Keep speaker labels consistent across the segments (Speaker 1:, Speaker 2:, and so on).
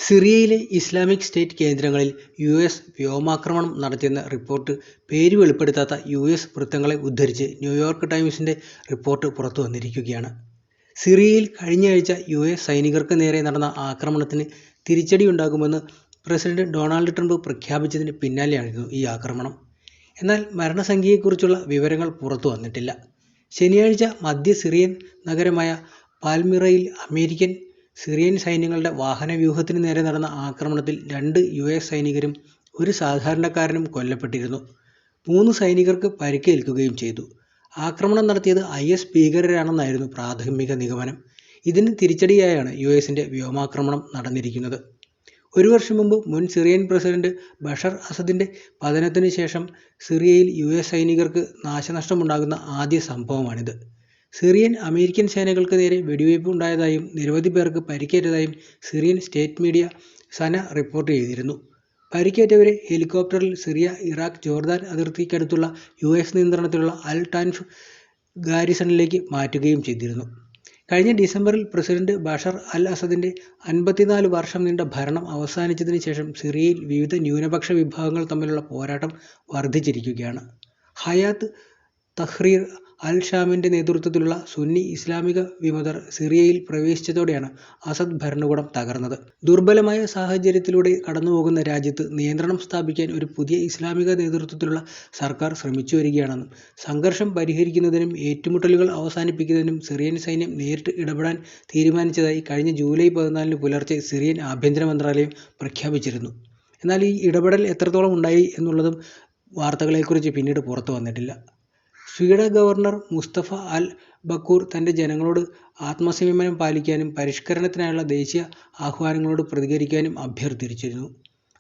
Speaker 1: സിറിയയിലെ Islamic state കേന്ദ്രങ്ങളിൽ US വ്യോമാക്രമണം നടത്തിയെന്ന റിപ്പോർട്ട് പേര് വെളിപ്പെടുത്താത്ത യുഎസ് വൃത്തങ്ങളെ ഉദ്ധരിച്ച് ന്യൂയോർക്ക് ടൈംസിൻ്റെ റിപ്പോർട്ട് പുറത്തുവന്നിരിക്കുകയാണ്. സിറിയയിൽ കഴിഞ്ഞയാഴ്ച യുഎസ് സൈനികർക്ക് നേരെ നടന്ന ആക്രമണത്തിന് തിരിച്ചടിയുണ്ടാകുമെന്ന് പ്രസിഡന്റ് ഡൊണാൾഡ് ട്രംപ് പ്രഖ്യാപിച്ചതിന് പിന്നാലെയായിരുന്നു ഈ ആക്രമണം. എന്നാൽ മരണസംഖ്യയെക്കുറിച്ചുള്ള വിവരങ്ങൾ പുറത്തുവന്നിട്ടില്ല. ശനിയാഴ്ച മധ്യ സിറിയൻ നഗരമായ പാൽമിറയിൽ സിറിയൻ സൈന്യങ്ങളുടെ വാഹനവ്യൂഹത്തിന് നേരെ നടന്ന ആക്രമണത്തിൽ 2 യുഎസ് സൈനികരും ഒരു സാധാരണക്കാരനും കൊല്ലപ്പെട്ടിരുന്നു. 3 സൈനികർക്ക് പരിക്കേൽക്കുകയും ചെയ്തു. ആക്രമണം നടത്തിയത് ഐഎസ് ഭീകരരാണെന്നായിരുന്നു പ്രാഥമിക നിഗമനം. ഇതിന് തിരിച്ചടിയായാണ് യുഎസിൻ്റെ വ്യോമാക്രമണം നടന്നിരിക്കുന്നത്. 1 വർഷം മുമ്പ് മുൻ സിറിയൻ പ്രസിഡന്റ് ബഷർ അസദിൻ്റെ പതനത്തിനു ശേഷം സിറിയയിൽ യുഎസ് സൈനികർക്ക് നാശനഷ്ടമുണ്ടാകുന്ന ആദ്യ സംഭവമാണിത്. സിറിയൻ അമേരിക്കൻ സേനകൾക്ക് നേരെ വെടിവയ്പ് ഉണ്ടായതായും നിരവധി പേർക്ക് പരിക്കേറ്റതായും സിറിയൻ സ്റ്റേറ്റ് മീഡിയ സന റിപ്പോർട്ട് ചെയ്തിരുന്നു. പരിക്കേറ്റവരെ ഹെലികോപ്റ്ററിൽ സിറിയ, ഇറാഖ്, ജോർദാൻ അതിർത്തിക്കടുത്തുള്ള യുഎസ് നിയന്ത്രണത്തിലുള്ള അൽ ടാൻഫ് ഗാരിസണിലേക്ക് മാറ്റുകയും ചെയ്തിരുന്നു. കഴിഞ്ഞ ഡിസംബറിൽ പ്രസിഡന്റ് ബഷർ അൽ അസദിൻ്റെ 54 വർഷം നീണ്ട ഭരണം അവസാനിച്ചതിന് ശേഷം സിറിയയിൽ വിവിധ ന്യൂനപക്ഷ വിഭാഗങ്ങൾ തമ്മിലുള്ള പോരാട്ടം വർദ്ധിച്ചിരിക്കുകയാണ്. ഹയാത്ത് തഹ്രീർ അൽ ഷാമിൻ്റെ നേതൃത്വത്തിലുള്ള സുന്നി ഇസ്ലാമിക വിമതർ സിറിയയിൽ പ്രവേശിച്ചതോടെയാണ് അസദ് ഭരണകൂടം തകർന്നത്. ദുർബലമായ സാഹചര്യത്തിലൂടെ കടന്നുപോകുന്ന രാജ്യത്ത് നിയന്ത്രണം സ്ഥാപിക്കാൻ ഒരു പുതിയ ഇസ്ലാമിക നേതൃത്വത്തിലുള്ള സർക്കാർ ശ്രമിച്ചു വരികയാണെന്നും സംഘർഷം പരിഹരിക്കുന്നതിനും ഏറ്റുമുട്ടലുകൾ അവസാനിപ്പിക്കുന്നതിനും സിറിയൻ സൈന്യം നേരിട്ട് ഇടപെടാൻ തീരുമാനിച്ചതായി കഴിഞ്ഞ ജൂലൈ 14 പുലർച്ചെ സിറിയൻ ആഭ്യന്തര മന്ത്രാലയം പ്രഖ്യാപിച്ചിരുന്നു. എന്നാൽ ഈ ഇടപെടൽ എത്രത്തോളം ഉണ്ടായി എന്നുള്ളതും വാർത്തകളെക്കുറിച്ച് പിന്നീട് പുറത്തു വന്നിട്ടില്ല. സ്വീഡ ഗവർണർ മുസ്തഫ അൽ ബക്കൂർ തൻ്റെ ജനങ്ങളോട് ആത്മസംയമനം പാലിക്കാനും പരിഷ്കരണത്തിനായുള്ള ദേശീയ ആഹ്വാനങ്ങളോട് പ്രതികരിക്കാനും അഭ്യർത്ഥിച്ചിരുന്നു.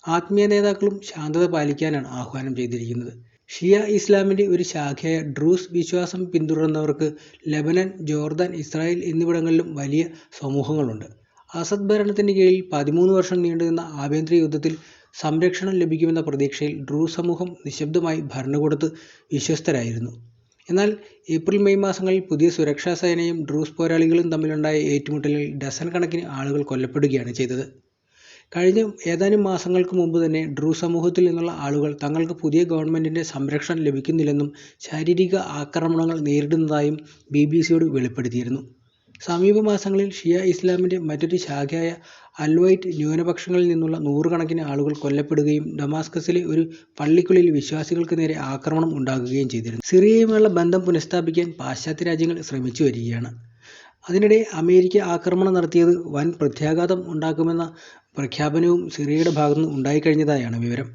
Speaker 1: ആത്മീയ നേതാക്കളും ശാന്തത പാലിക്കാനാണ് ആഹ്വാനം ചെയ്തിരിക്കുന്നത്. ഷിയ ഇസ്ലാമിൻ്റെ ഒരു ശാഖയായ ഡ്രൂസ് വിശ്വാസം പിന്തുടരുന്നവർക്ക് ലെബനൻ, ജോർദാൻ, ഇസ്രായേൽ എന്നിവിടങ്ങളിലും വലിയ സമൂഹങ്ങളുണ്ട്. അസദ് ഭരണത്തിൻ്റെ കീഴിൽ 13 വർഷം നീണ്ടുനിന്ന ആഭ്യന്തര യുദ്ധത്തിൽ സംരക്ഷണം ലഭിക്കുമെന്ന പ്രതീക്ഷയിൽ ഡ്രൂസ് സമൂഹം നിശബ്ദമായി ഭരണകൂടത്ത് വിശ്വസ്തരായിരുന്നു. എന്നാൽ ഏപ്രിൽ-മെയ് മാസങ്ങളിൽ പുതിയ സുരക്ഷാ സേനയും ഡ്രൂസ് പോരാളികളും തമ്മിലുണ്ടായ ഏറ്റുമുട്ടലിൽ ഡസൻ കണക്കിന് ആളുകൾ കൊല്ലപ്പെടുകയാണ് ചെയ്തത്. കഴിഞ്ഞ ഏതാനും മാസങ്ങൾക്ക് മുമ്പ് തന്നെ ഡ്രൂസ് സമൂഹത്തിൽ നിന്നുള്ള ആളുകൾ തങ്ങൾക്ക് പുതിയ ഗവൺമെൻറ്റിൻ്റെ സംരക്ഷണം ലഭിക്കുന്നില്ലെന്നും ശാരീരിക ആക്രമണങ്ങൾ നേരിടുന്നതായും BBC-യോട് വെളിപ്പെടുത്തിയിരുന്നു. സമീപ മാസങ്ങളിൽ ഷിയ ഇസ്ലാമിൻ്റെ മറ്റൊരു ശാഖയായ അൽവൈറ്റ് ന്യൂനപക്ഷങ്ങളിൽ നിന്നുള്ള 100 കണക്കിന് ആളുകൾ കൊല്ലപ്പെടുകയും ഡമാസ്കസിലെ ഒരു പള്ളിക്കുള്ളിൽ വിശ്വാസികൾക്ക് നേരെ ആക്രമണം ഉണ്ടാകുകയും ചെയ്തിരുന്നു. സിറിയയുമായുള്ള ബന്ധം പുനഃസ്ഥാപിക്കാൻ പാശ്ചാത്യ രാജ്യങ്ങൾ ശ്രമിച്ചു വരികയാണ്. അതിനിടെ അമേരിക്ക ആക്രമണം നടത്തിയത് വൻ പ്രത്യാഘാതം ഉണ്ടാക്കുമെന്ന പ്രഖ്യാപനവും സിറിയയുടെ ഭാഗത്തുനിന്ന് ഉണ്ടായിക്കഴിഞ്ഞതായാണ് വിവരം.